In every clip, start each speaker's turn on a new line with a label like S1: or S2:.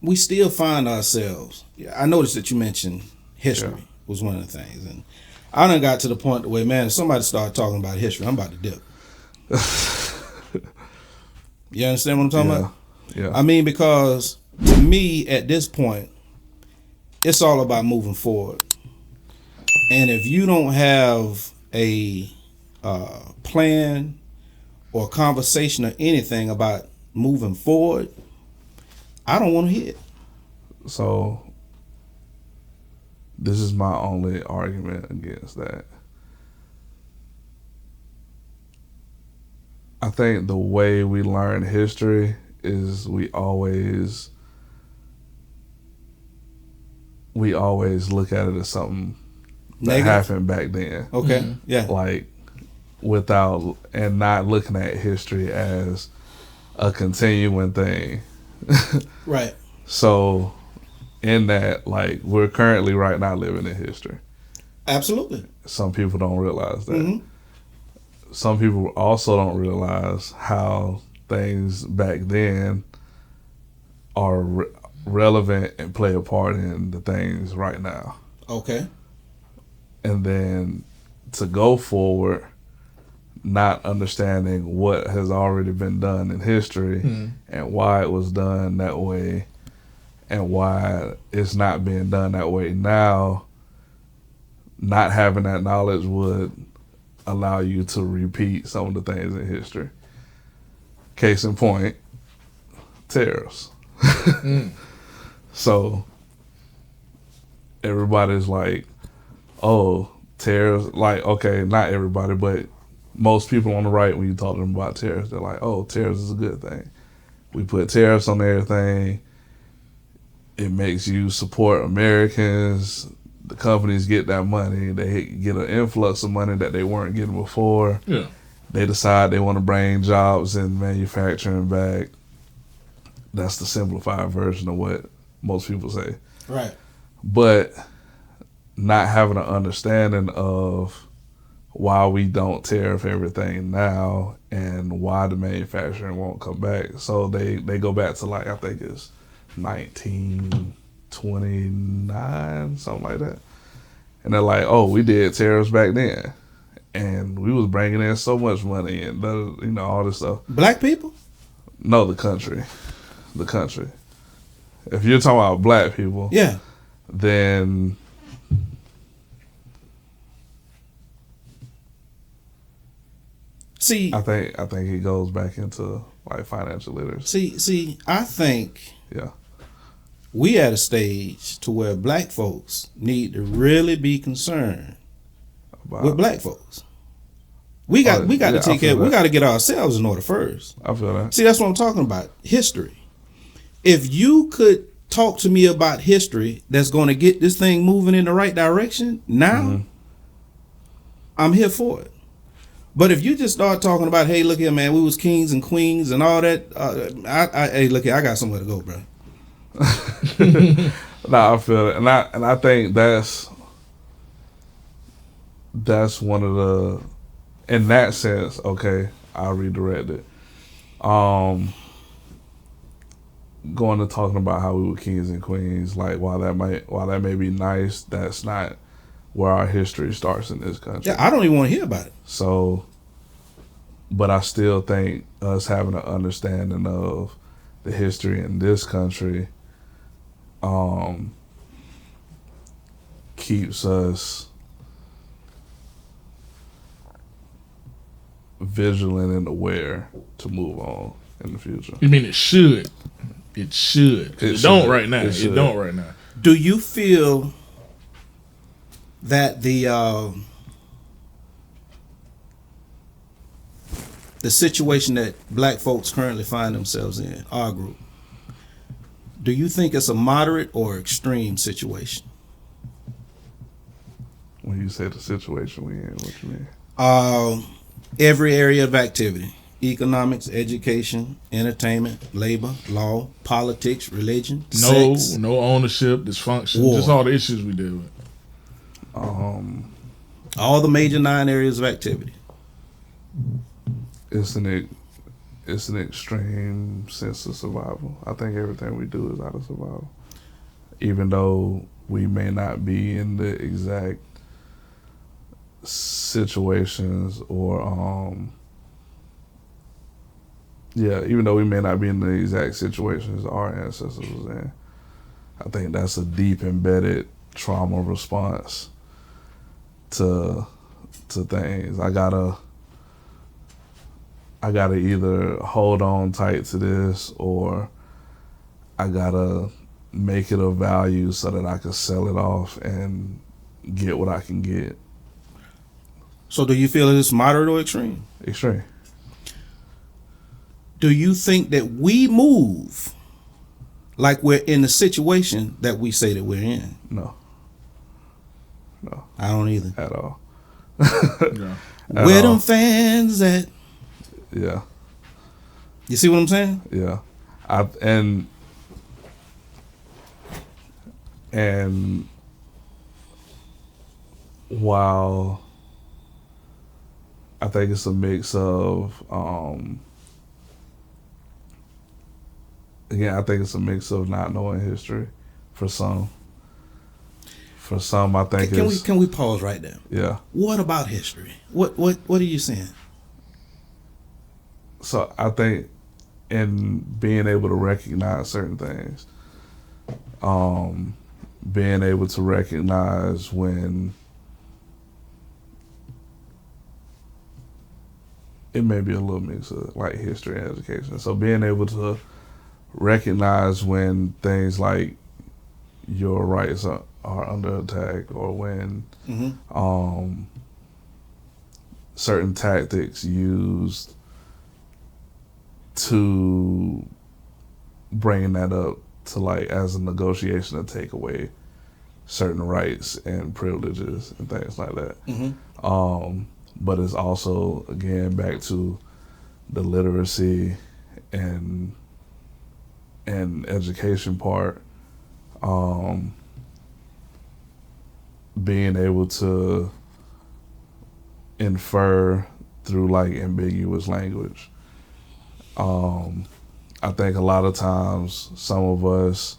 S1: we still find ourselves. I noticed that you mentioned history was one of the things, and I done got to the point where, man, if somebody started talking about history, I'm about to dip. You understand what I'm talking about?
S2: Yeah.
S1: I mean, because to me, at this point, it's all about moving forward. And if you don't have a plan or conversation or anything about moving forward, I don't want to hear it.
S2: So this is my only argument against that. I think the way we learn history is we always look at it as something that happened back then.
S1: Okay. Mm-hmm. Yeah.
S2: Like without and not looking at history as a continuing thing.
S1: Right.
S2: So in that, like, we're currently right now living in history.
S1: Absolutely.
S2: Some people don't realize that.
S1: Mm-hmm.
S2: Some people also don't realize how things back then are relevant and play a part in the things right now.
S1: Okay.
S2: And then to go forward, not understanding what has already been done in history and why it was done that way and why it's not being done that way now, not having that knowledge would allow you to repeat some of the things in history. Case in point, tariffs. So everybody's like, oh, tariffs, like, okay, not everybody, but most people on the right, when you talk to them about tariffs, they're like, oh, tariffs is a good thing. We put tariffs on everything. It makes you support Americans. The companies get that money. They get an influx of money that they weren't getting before.
S3: Yeah.
S2: They decide they want to bring jobs and manufacturing back. That's the simplified version of what most people say.
S1: Right.
S2: But not having an understanding of why we don't tariff everything now and why the manufacturing won't come back. So they go back to, like, I think it's 1929, something like that. And they're like, oh, we did tariffs back then. And we was bringing in so much money and, all this stuff.
S1: Black people?
S2: No, the country. The country. If you're talking about black people,
S1: yeah,
S2: then
S1: see,
S2: I think it goes back into, like, financial literacy.
S1: See, I think
S2: Yeah.
S1: we at a stage to where black folks need to really be concerned with black folks. We got to take care. We got to get ourselves in order first.
S2: I feel that.
S1: See, that's what I'm talking about. History. If you could talk to me about history that's going to get this thing moving in the right direction now, I'm here for it. But if you just start talking about, hey, look here, man, we was kings and queens and all that, hey, look here, I got somewhere to go, bro.
S2: Nah, I feel it, and I think that's one of the, in that sense. Okay, I'll redirect it. Going to talking about how we were kings and queens, like, while that may be nice, that's not where our history starts in this country.
S1: Yeah, I don't even want to hear about it.
S2: So, but I still think us having an understanding of the history in this country keeps us vigilant and aware to move on in the future.
S3: You mean it should? It should. It don't right now. It don't right now.
S1: Do you feel that the situation that black folks currently find themselves in, our group, do you think it's a moderate or extreme situation?
S2: When you say the situation we in, what you mean?
S1: Every area of activity: economics, education, entertainment, labor, law, politics, religion, sex.
S3: No ownership, dysfunction,
S1: war.
S3: Just all the issues we deal with.
S1: All the major 9 areas of activity.
S2: Isn't it it's an extreme sense of survival. I think everything we do is out of survival. Even though we may not be in the exact situations or even though we may not be in the exact situations our ancestors was in, I think that's a deep embedded trauma response to things. I gotta either hold on tight to this, or I gotta make it of value so that I can sell it off and get what I can get.
S1: So do you feel it's moderate or extreme?
S2: Extreme.
S1: Do you think that we move like we're in the situation that we say that we're in?
S2: No.
S1: I don't either.
S2: At all.
S3: Yeah.
S1: Where them fans at?
S2: Yeah.
S1: You see what I'm saying?
S2: Yeah. And while I think it's a mix of I think it's a mix of not knowing history for some. For some, I think
S1: can we pause right there?
S2: Yeah.
S1: What about history? What are you saying?
S2: So I think in being able to recognize certain things, being able to recognize when it may be a little mix of like history and education. So being able to recognize when things like your rights are under attack, or when certain tactics used to bring that up to like as a negotiation to take away certain rights and privileges and things like that. But it's also, again, back to the literacy and education part. Being able to infer through like ambiguous language. I think a lot of times some of us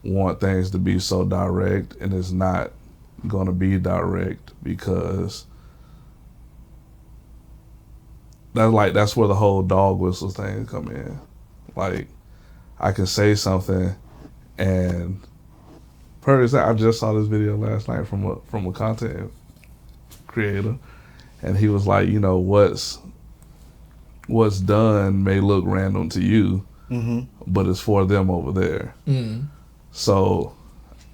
S2: want things to be so direct, and it's not going to be direct because that's where the whole dog whistle thing come in. Like, I can say something, and per example, I just saw this video last night from a content creator, and he was like, what's done may look random to you, but it's for them over there. So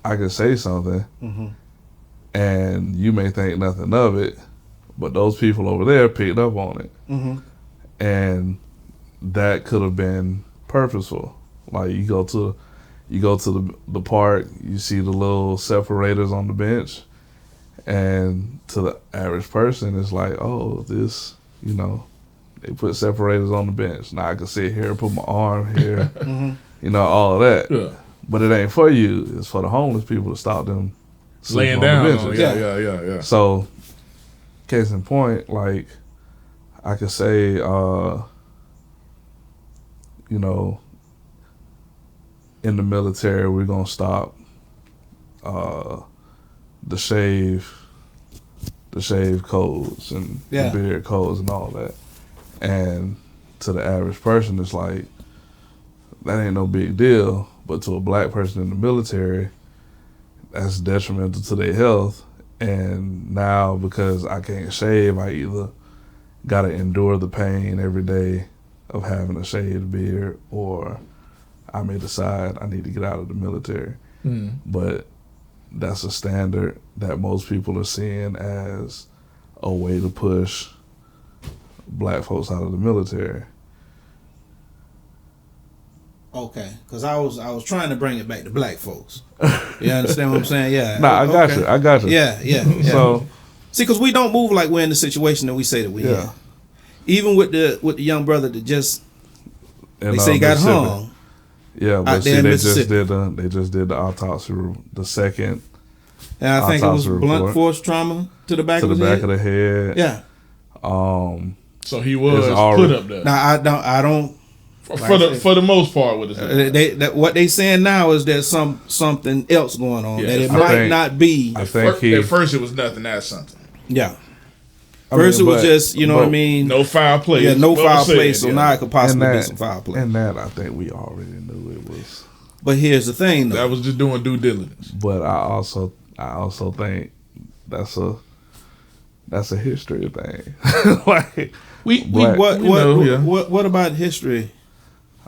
S2: I could say something, and you may think nothing of it, but those people over there picked up on it, and that could have been purposeful. Like, you go to the park, you see the little separators on the bench, and to the average person, it's like, oh, this, they put separators on the bench. Now I can sit here, put my arm here, all of that. Yeah. But it ain't for you. It's for the homeless people to stop them
S3: laying down. Yeah.
S2: So, case in point, like, I could say, in the military, we're gonna stop the shave codes and the beard codes and all that. And to the average person, it's like, that ain't no big deal. But to a black person in the military, that's detrimental to their health. And now, because I can't shave, I either gotta endure the pain every day of having a shaved beard, or I may decide I need to get out of the military. But that's a standard that most people are seeing as a way to push black folks out of the military.
S1: Okay, because I was trying to bring it back to black folks. You understand what I'm saying? Yeah.
S2: Nah, I got you.
S1: Yeah.
S2: So,
S1: see, because we don't move like we're in the situation that we say that we in. Even with the young brother that just they say got hung.
S2: Yeah, but see, they just did the autopsy, the second.
S1: And I think it was blunt force trauma to the back of the head.
S2: Yeah.
S3: So he was put up there.
S1: Now I don't.
S3: For the most part, what is
S1: what they saying now is there's something else going on that it might not be.
S3: At first it was nothing. That's something.
S1: Yeah. First it was just what I mean.
S3: No foul play.
S1: Yeah, no foul play. So now it could possibly be some foul play.
S2: And that I think we already knew it was.
S1: But here's the thing, though.
S3: That was just doing due diligence.
S2: But I also think that's a history thing. Like
S1: what about history?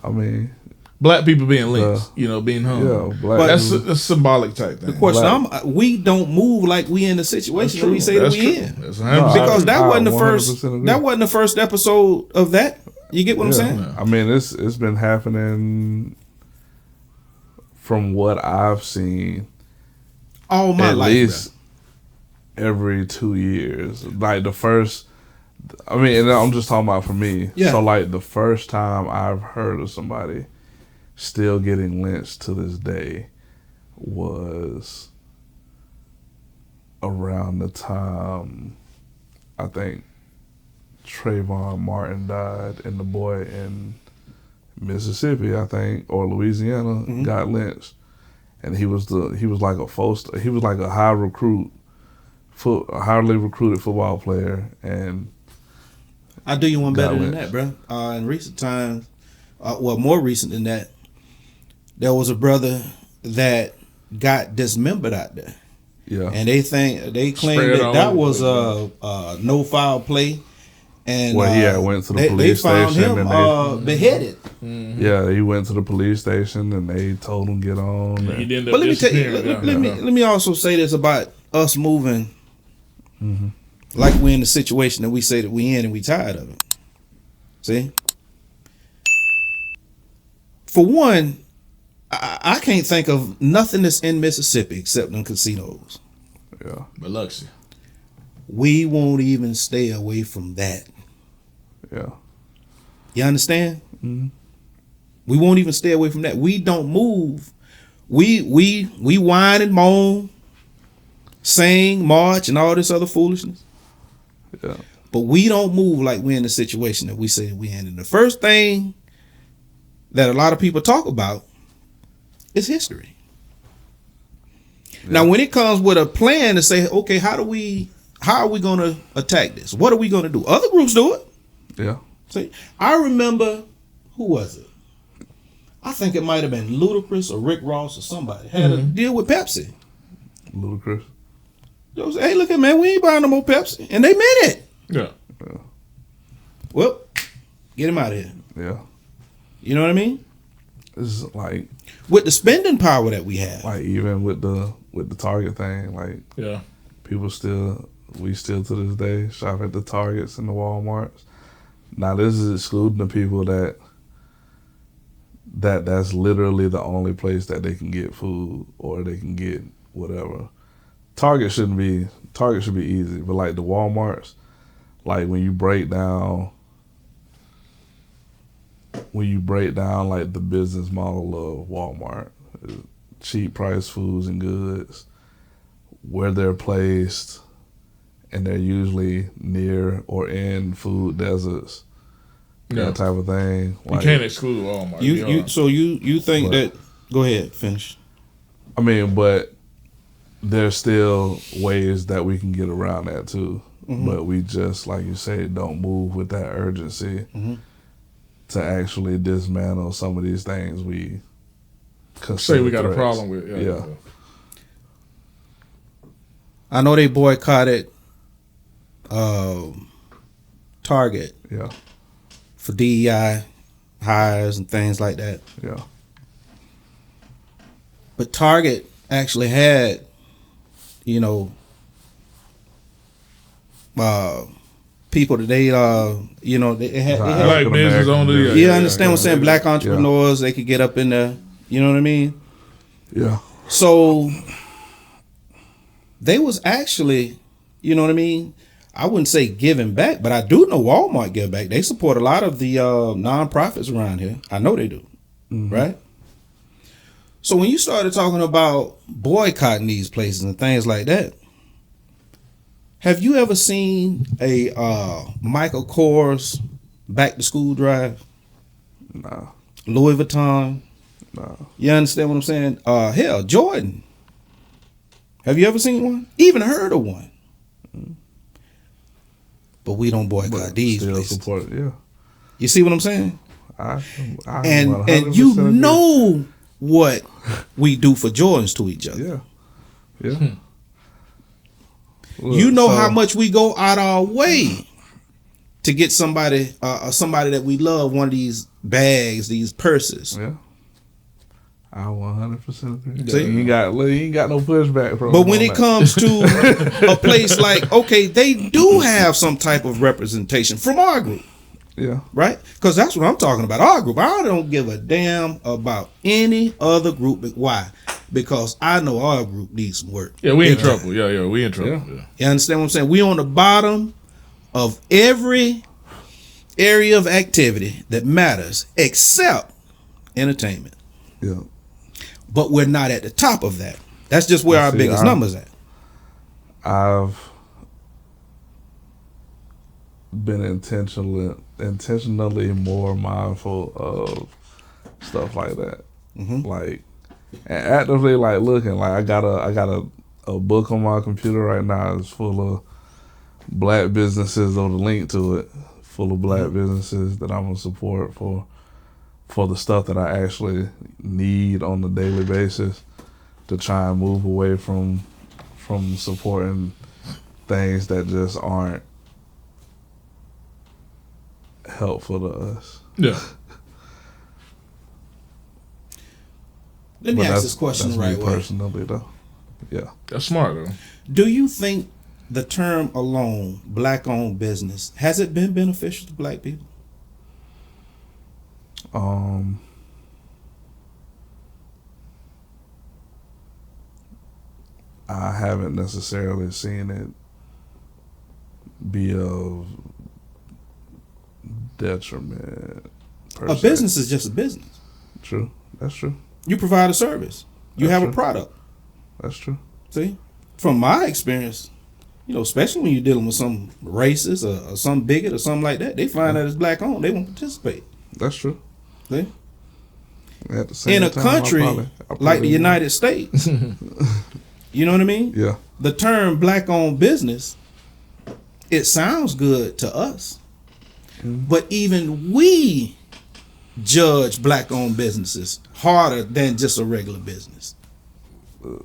S2: I mean,
S3: black people being lynched, being hung.
S2: Yeah,
S3: that's a symbolic type thing.
S1: The question, we don't move like we in the situation that we say that we in. Because that wasn't the first. That wasn't the first episode of that. You get what I'm saying?
S2: I mean, it's been happening from what I've seen
S1: all my life. At least
S2: every 2 years. Like the first. I mean, and I'm just talking about for me.
S1: Yeah.
S2: So, like, the first time I've heard of somebody still getting lynched to this day was around the time I think Trayvon Martin died, and the boy in Mississippi, I think, or Louisiana, got lynched, and he was like a highly recruited football player, and
S1: I do you one better than that, bro. In recent times, more recent than that, there was a brother that got dismembered out there.
S2: Yeah,
S1: and they claimed that was a no foul play, and
S2: went to the police station.
S1: They found him beheaded.
S2: Mm-hmm. Yeah, he went to the police station and they told him get on.
S3: But
S1: let me also say this about us moving. Mm-hmm. Like we're in the situation that we say that we in and we tired of it. See? For one, I can't think of nothing that's in Mississippi except them casinos.
S2: Yeah.
S3: Biloxi.
S1: We won't even stay away from that.
S2: Yeah.
S1: You understand?
S2: Mm-hmm.
S1: We won't even stay away from that. We don't move. We whine and moan, sing, march, and all this other foolishness.
S2: Yeah.
S1: But we don't move like we're in the situation that we say we're in. And the first thing that a lot of people talk about is history. Yeah. Now, when it comes with a plan to say, okay, how are we going to attack this? What are we going to do? Other groups do it.
S2: Yeah.
S1: See, I remember, who was it? I think it might have been Ludacris or Rick Ross or somebody had a deal with Pepsi.
S2: Ludacris.
S1: They was, hey, look at man, we ain't buying no more Pepsi, and they meant it.
S3: Yeah.
S1: Well, get him out of here.
S2: Yeah.
S1: You know what I mean?
S2: It's like
S1: with the spending power that we have.
S2: Like even with the Target thing, like we still to this day shop at the Targets and the Walmarts. Now this is excluding the people that's literally the only place that they can get food or they can get whatever. Target should be easy, but like the Walmarts, like when you break down like the business model of Walmart, cheap price foods and goods, where they're placed, and they're usually near or in food deserts, that type of thing.
S3: Like, you can't exclude Walmart.
S1: You think that? Go ahead, finish.
S2: I mean, but there's still ways that we can get around that too. Mm-hmm. But we just, like you say, don't move with that urgency to actually dismantle some of these things we
S3: say we got a problem with.
S2: Yeah.
S1: I know they boycotted Target.
S2: Yeah.
S1: For DEI hires and things like that.
S2: Yeah.
S1: But Target actually had, people that they had
S3: black business owners.
S1: You understand what I'm saying? Black entrepreneurs, they could get up in there. You know what I mean?
S2: Yeah.
S1: So they was actually, you know what I mean? I wouldn't say giving back, but I do know Walmart give back. They support a lot of the nonprofits around here. I know they do, right? So when you started talking about boycotting these places and things like that, Have you ever seen a Michael Kors back to school drive?
S2: No.
S1: Louis Vuitton?
S2: No.
S1: You understand what I'm saying? Hell, Jordan. Have you ever seen one? Even heard of one? But we don't boycott these
S2: Still
S1: places.
S2: support it, yeah.
S1: You see what I'm saying?
S2: I
S1: And you
S2: 100%
S1: know what we do for Jordans to each other.
S2: agree. Yeah. Look,
S1: You know
S2: so-
S1: how much we go out our way to get somebody that we love one of these bags, these purses.
S2: Yeah. I 100% agree.
S1: See?
S2: You ain't got no pushback from
S1: But
S2: them
S1: when
S2: on
S1: it
S2: that.
S1: comes to a place like, okay, they do have some type of representation from our group,
S2: Yeah.
S1: right? Because that's what I'm talking about, our group. I don't give a damn about any other group. Why? Because I know our group needs some work.
S3: Yeah, we in trouble. Yeah, we in trouble.
S2: Yeah.
S3: Yeah.
S1: You understand what I'm saying? We on the bottom of every area of activity that matters except entertainment.
S2: Yeah.
S1: But we're not at the top of that. That's just where our
S2: See,
S1: biggest numbers at.
S2: I've been intentionally more mindful of stuff like that.
S1: Mhm.
S2: Like, and actively like looking. Like I got a book on my computer right now. It's full of black businesses, or the link to it, full of black businesses that I'm gonna support for the stuff that I actually need on a daily basis, to try and move away from supporting things that just aren't helpful to us.
S3: Yeah.
S1: Let me
S2: But
S1: ask this question the
S2: that's
S1: right
S2: me
S1: way.
S2: personally, though. Yeah.
S3: That's smart though.
S1: Do you think the term alone, black-owned business, has it been beneficial to black people?
S2: I haven't necessarily seen it be of detriment. Per
S1: A
S2: se.
S1: business is just a business.
S2: True. That's true.
S1: You provide a service. You
S2: That's
S1: have
S2: true.
S1: a product.
S2: That's true.
S1: See? From my experience, especially when you're dealing with some racist or some bigot or something like that, they find that it's black-owned. They won't participate.
S2: That's true.
S1: See?
S2: At the same
S1: In a
S2: time, I
S1: country
S2: probably
S1: like the
S2: would.
S1: United States, you know what I mean?
S2: Yeah.
S1: The term black-owned business, it sounds good to us. But even we judge black-owned businesses harder than just a regular business.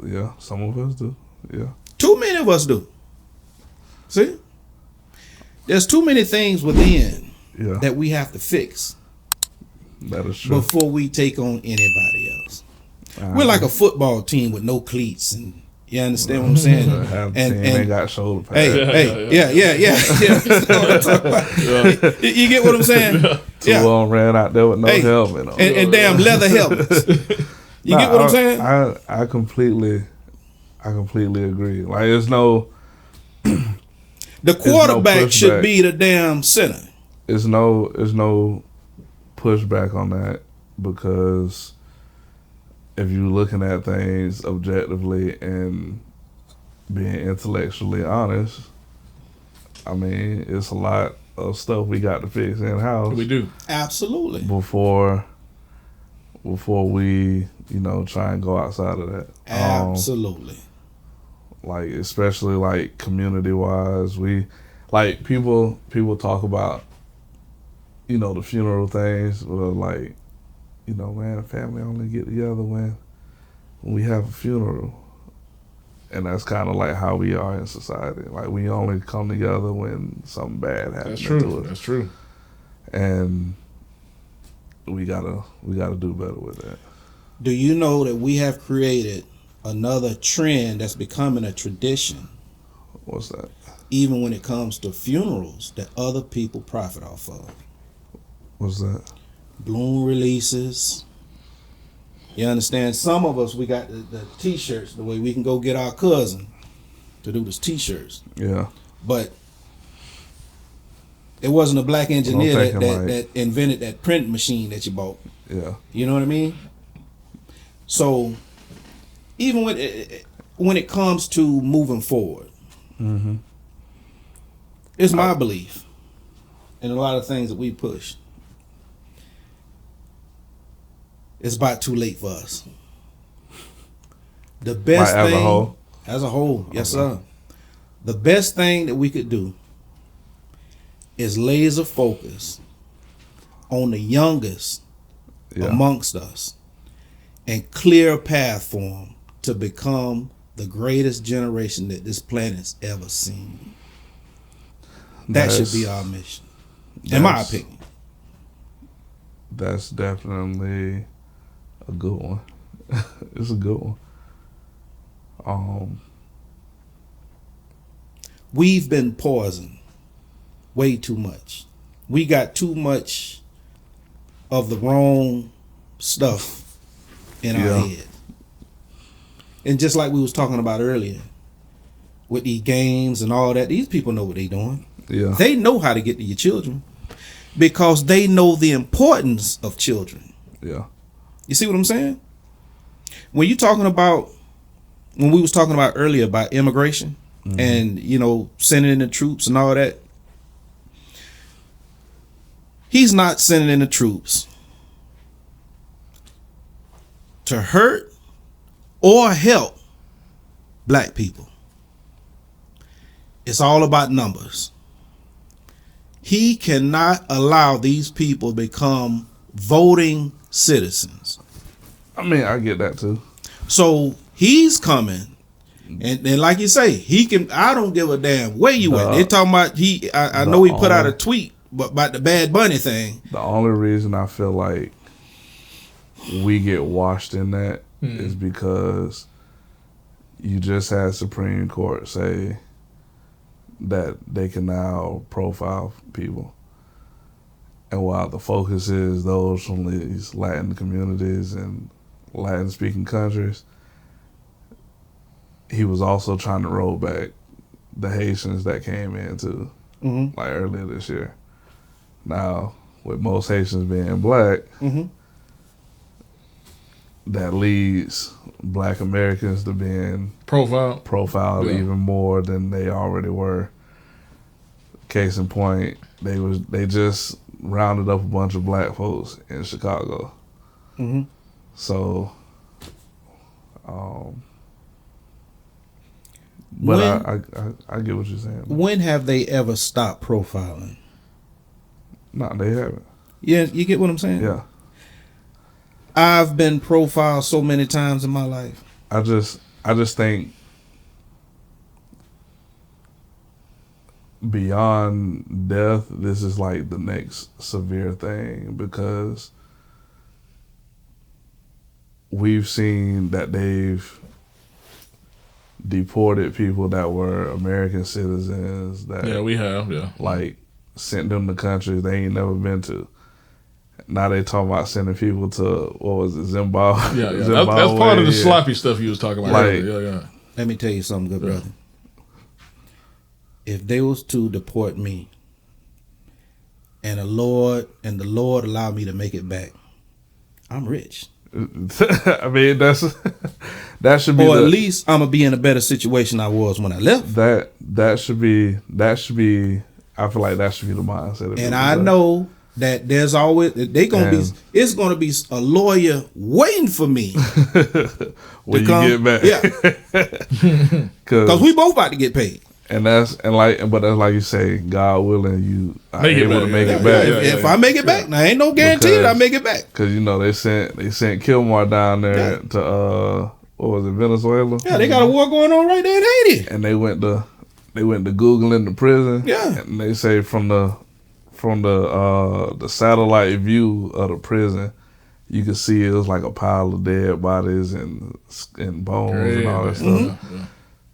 S2: Yeah. Some of us do. Yeah.
S1: Too many of us do. See? There's too many things within
S2: Yeah.
S1: that we have to fix
S2: That is true.
S1: before we take on anybody else.
S2: I
S1: We're like a football team with no cleats, and you understand what I'm saying?
S2: Half the team ain't got shoulder pads.
S1: Hey, yeah. That's what I'm talking about. You get what I'm saying?
S2: Two of them ran out there with no
S1: Hey,
S2: helmet on.
S1: and damn leather helmets. You get what I'm saying?
S2: I completely agree. Like, there's no
S1: The quarterback should
S2: pushback.
S1: be the damn center.
S2: there's no pushback on that, because if you're looking at things objectively and being intellectually honest, I mean, it's a lot of stuff we got to fix in house
S3: We do.
S1: Absolutely.
S2: before we try and go outside of that.
S1: Absolutely.
S2: Like, especially like community wise, we like people talk about the funeral things, or like man, family only get together when we have a funeral, and that's kind of like how we are in society. Like, we only come together when something bad happens
S3: That's
S2: to
S3: true.
S2: us,
S3: That's true.
S2: and we gotta do better with that.
S1: Do you know that we have created another trend that's becoming a tradition,
S2: What's that?
S1: even when it comes to funerals, that other people profit off of?
S2: What's that?
S1: Balloon releases. You understand? Some of us, we got the t-shirts, the way we can go get our cousin to do this t-shirts.
S2: Yeah.
S1: But it wasn't a black engineer
S2: thinking
S1: that invented that print machine that you bought.
S2: Yeah.
S1: You know what I mean? So even when it comes to moving forward,
S2: Mm-hmm.
S1: It's my belief, and a lot of things that we push. It's about too late for us. The best
S2: Like,
S1: thing as a whole, yes sir. The best thing that we could do is laser focus on the youngest amongst us and clear a path for them to become the greatest generation that this planet's ever seen. That should be our mission, in my opinion.
S2: That's definitely a good one. It's a good one.
S1: We've been poisoned way too much. We got too much of the wrong stuff in our head. And just like we was talking about earlier, with these games and all that, these people know what they doing.
S2: Yeah.
S1: They know how to get to your children because they know the importance of children.
S2: Yeah.
S1: You see what I'm saying? When you talking about, when we was talking about earlier about immigration and, you know, sending in the troops and all that, he's not sending in the troops to hurt or help black people. It's all about numbers. He cannot allow these people to become voting citizens.
S2: I mean, I get that too.
S1: So he's coming, and like you say, he can. I don't give a damn where you at. They talking about he. I know he put out a tweet about the Bad Bunny thing.
S2: The only reason I feel like we get washed in that is because you just had Supreme Court say that they can now profile people. And while the focus is those from these Latin communities and Latin speaking countries, he was also trying to roll back the Haitians that came in too, like earlier this year. Now, with most Haitians being black, that leads black Americans to being profiled even more than they already were. Case in point, they just rounded up a bunch of black folks in Chicago. So, but I get what you're saying.
S1: When have they ever stopped profiling?
S2: No, they haven't.
S1: Yeah, you get what I'm saying?
S2: Yeah.
S1: I've been profiled so many times in my life.
S2: I just think beyond death, this is like the next severe thing because we've seen that they've deported people that were American citizens that
S3: we have,
S2: like sent them to countries they ain't never been to. Now they talking about sending people to, what was it, Zimbabwe?
S3: Yeah. That's part of the sloppy stuff you was talking about earlier.
S1: Let me tell you something, good brother. If they was to deport me and the Lord allow me to make it back, I'm rich.
S2: I mean, that should be,
S1: or at least I'm gonna be in a better situation I was when I left.
S2: That should be. I feel like that should be the mindset.
S1: And I know that there's always it's gonna be a lawyer waiting for me
S2: when you get back.
S1: Yeah, because we both about to get paid.
S2: But that's like you say, God willing, you are able to make it back.
S1: If I make it back, now ain't no guarantee that I make it back.
S2: Because you know they sent Kilmore down there to what was it, Venezuela?
S1: Yeah, they got a war going on right there in Haiti.
S2: And they went to Googling the prison.
S1: Yeah,
S2: and they say from the satellite view of the prison, you could see it was like a pile of dead bodies and bones and all that stuff.
S3: Yeah.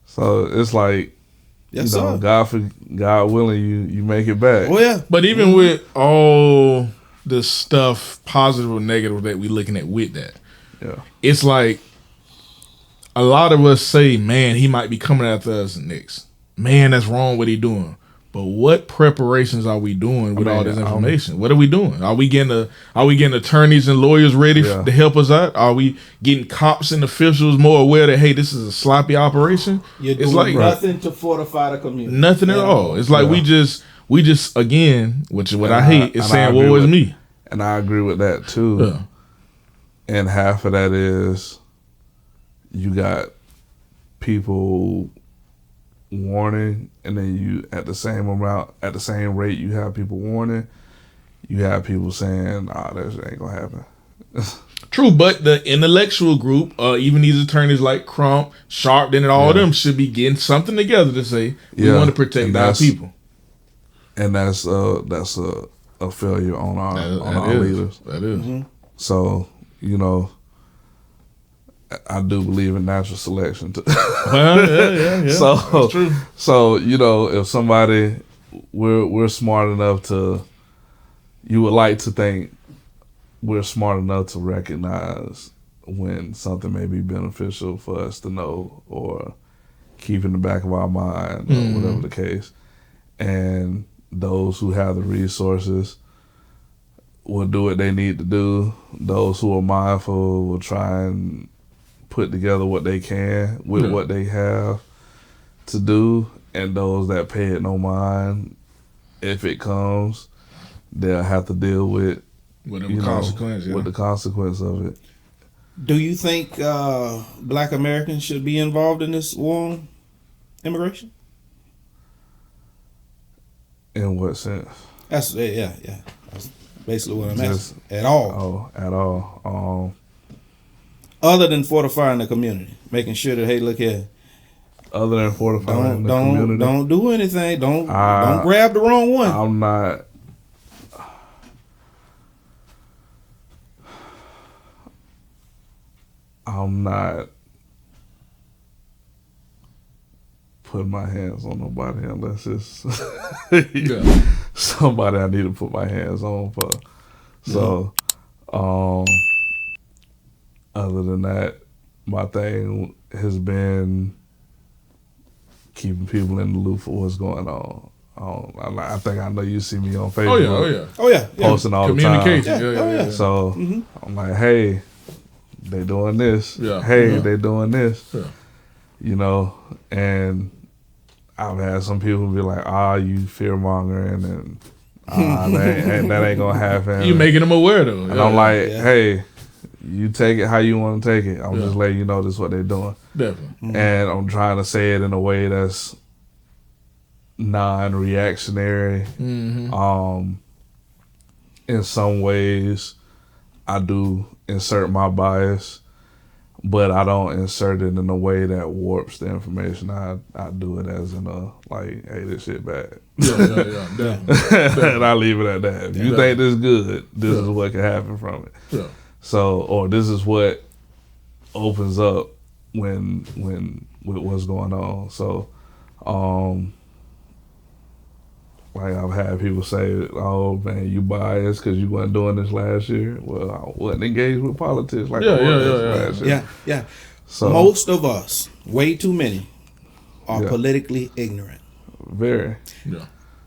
S2: So it's like,
S1: yes,
S2: you know, God willing, you make it back.
S1: Oh yeah.
S3: But even with all the stuff, positive or negative, that we looking at with that, it's like a lot of us say, man, he might be coming after us next. Man, that's wrong what he doing. But what preparations are we doing with all this information? What are we doing? Are we getting attorneys and lawyers ready to help us out? Are we getting cops and officials more aware that, hey, this is a sloppy operation?
S1: You're doing like nothing to fortify the community.
S3: Nothing at all. It's like we just again, which is what I hate, is saying, "Woe is me."
S2: And I agree with that too. Yeah. And half of that is you got people warning, and then you at the same rate you have people warning, you have people saying, this ain't gonna happen.
S3: True, but the intellectual group, even these attorneys like Crump, Sharpton, and all of them should be getting something together to say we want to protect our people.
S2: And that's a failure on our leaders.
S3: That is.
S2: Mm-hmm. So, I do believe in natural selection too.
S3: Well, yeah.
S2: So,
S3: that's true.
S2: So, if somebody, we're smart enough to, you would like to think we're smart enough to recognize when something may be beneficial for us to know or keep in the back of our mind or whatever the case. And those who have the resources will do what they need to do. Those who are mindful will try and put together what they can with what they have to do, and those that pay it no mind, if it comes, they'll have to deal with
S3: the
S2: consequence of it.
S1: Do you think Black Americans should be involved in this war on immigration?
S2: In what sense?
S1: That's That's basically what I'm asking. At all?
S2: Oh, at all.
S1: Other than fortifying the community, making sure that, hey, look here.
S2: Other than fortifying the community,
S1: don't do anything. Don't grab the wrong one.
S2: I'm not putting my hands on nobody unless it's somebody I need to put my hands on for. So, other than that, my thing has been keeping people in the loop for what's going on. I think I know you see me on Facebook.
S1: Oh yeah.
S2: Posting all the time.
S1: Communication.
S2: So I'm like, hey, they doing this. Hey, they doing this. And I've had some people be like, you fear mongering, and that ain't gonna happen.
S3: You making them aware though.
S2: And I'm like, hey, you take it how you want to take it. I'm just letting you know this is what they're doing.
S3: Definitely.
S2: And I'm trying to say it in a way that's non-reactionary. In some ways, I do insert my bias, but I don't insert it in a way that warps the information. I do it as in hey, this shit bad. Definitely. And I leave it at that. If you think this is good, this is what can happen from it.
S3: Yeah.
S2: So, or this is what opens up when with what's going on. So, like I've had people say, "Oh man, you biased because you weren't doing this last year." Well, I wasn't engaged with politics like I was last year.
S1: Yeah.
S2: So
S1: most of us, way too many, are politically ignorant.
S2: Very.
S3: Yeah.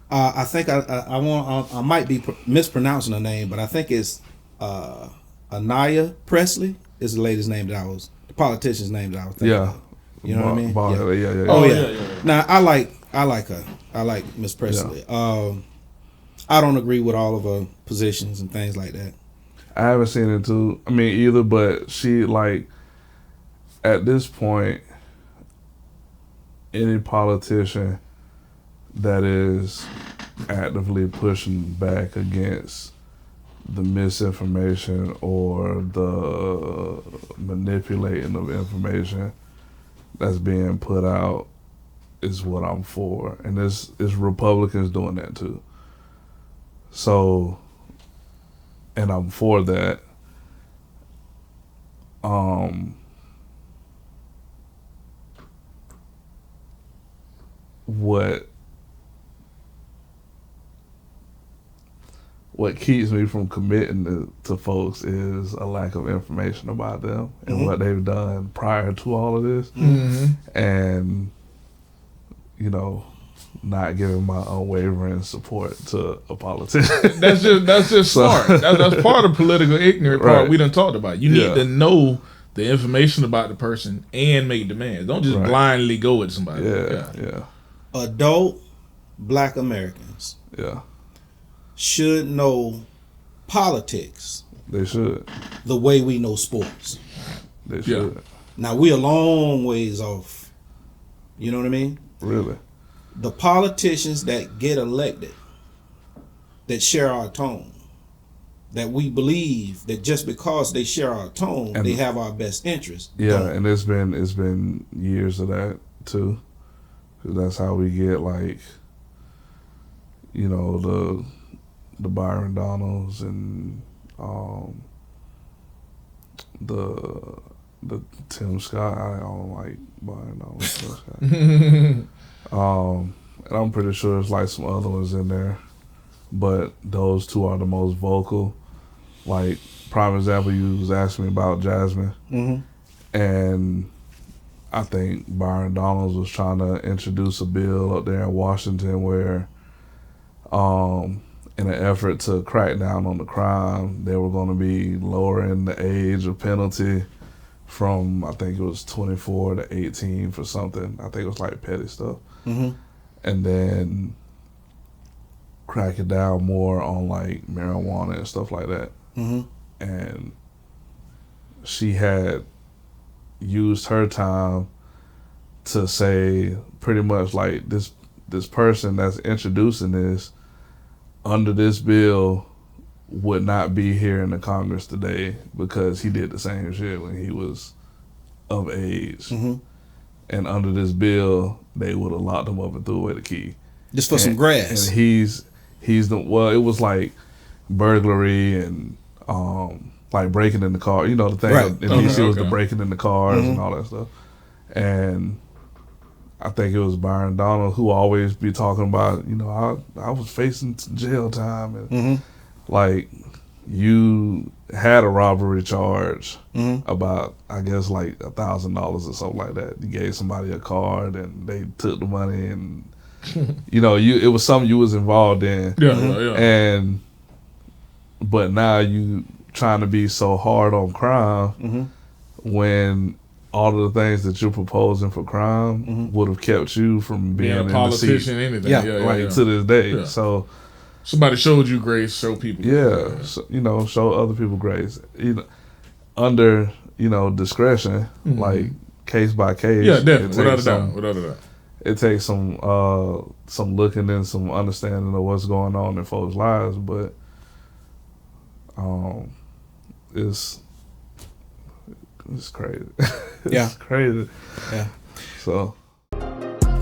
S1: I think I might be mispronouncing her name, but I think it's Anaya Presley is the lady's name the politician's name that I was thinking of. You know what I mean?
S2: Yeah.
S1: Oh yeah. Now I like her. I like Miss Presley. I don't agree with all of her positions and things like that.
S2: I haven't seen it either, but she at this point, any politician that is actively pushing back against the misinformation or the manipulating of information that's being put out is what I'm for. And it's Republicans doing that too. So, and I'm for that. What keeps me from committing to folks is a lack of information about them and what they've done prior to all of this. And, not giving my unwavering support to a politician.
S3: That's just smart. That's part of political ignorance part we done talked about. You need to know the information about the person and make demands. Don't just blindly go with somebody.
S2: Yeah.
S1: Adult Black Americans should know politics.
S2: They should.
S1: The way we know sports.
S2: They should.
S1: Now, we're a long ways off. You know what I mean?
S2: Really?
S1: The politicians that get elected, that share our tone, that we believe that just because they share our tone, they have our best interest.
S2: Yeah, and it's been years of that too. 'Cause that's how we get, like, you know, the Byron Donalds and the Tim Scott. I don't like Byron Donalds. Tim Scott. And I'm pretty sure there's like some other ones in there, but those two are the most vocal. Like, prime example, you was asking me about Jasmine, and I think Byron Donalds was trying to introduce a bill up there in Washington where, in an effort to crack down on the crime, they were going to be lowering the age of penalty from, I think it was 24 to 18 for something. I think it was like petty stuff. And then crack it down more on like marijuana and stuff like that. And she had used her time to say pretty much like this person that's introducing this under this bill would not be here in the Congress today because he did the same shit when he was of age. And under this bill, they would have locked him up and threw away the key.
S1: Just for some grass.
S2: And he's it was like burglary and like breaking in the car. You know, the thing in DC was the breaking in the cars and all that stuff. And I think it was Byron Donald who always be talking about, you know, I was facing jail time. And like, you had a robbery charge about, I guess, like $1,000 or something like that. You gave somebody a card and they took the money, and you know, it was something you was involved in. And but now you trying to be so hard on crime when all of the things that you're proposing for crime would have kept you from being in the seat.
S3: Anything.
S2: To this day. So
S3: somebody showed you grace, show people.
S2: So, you know, show other people grace. You know, under, you know, discretion, like case by case.
S3: Yeah, definitely. Without a doubt.
S2: It takes some looking and some understanding of what's going on in folks' lives, but it's crazy. It's crazy.
S1: Yeah.
S2: So.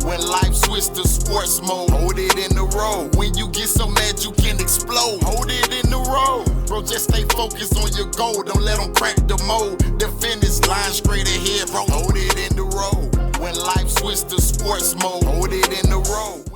S4: When life switch to sports mode, hold it in the road. When you get so mad you can explode, hold it in the road. Bro, just stay focused on your goal. Don't let them crack the mold. The finish line straight ahead, bro. Hold it in the road. When life switch to sports mode, hold it in the road.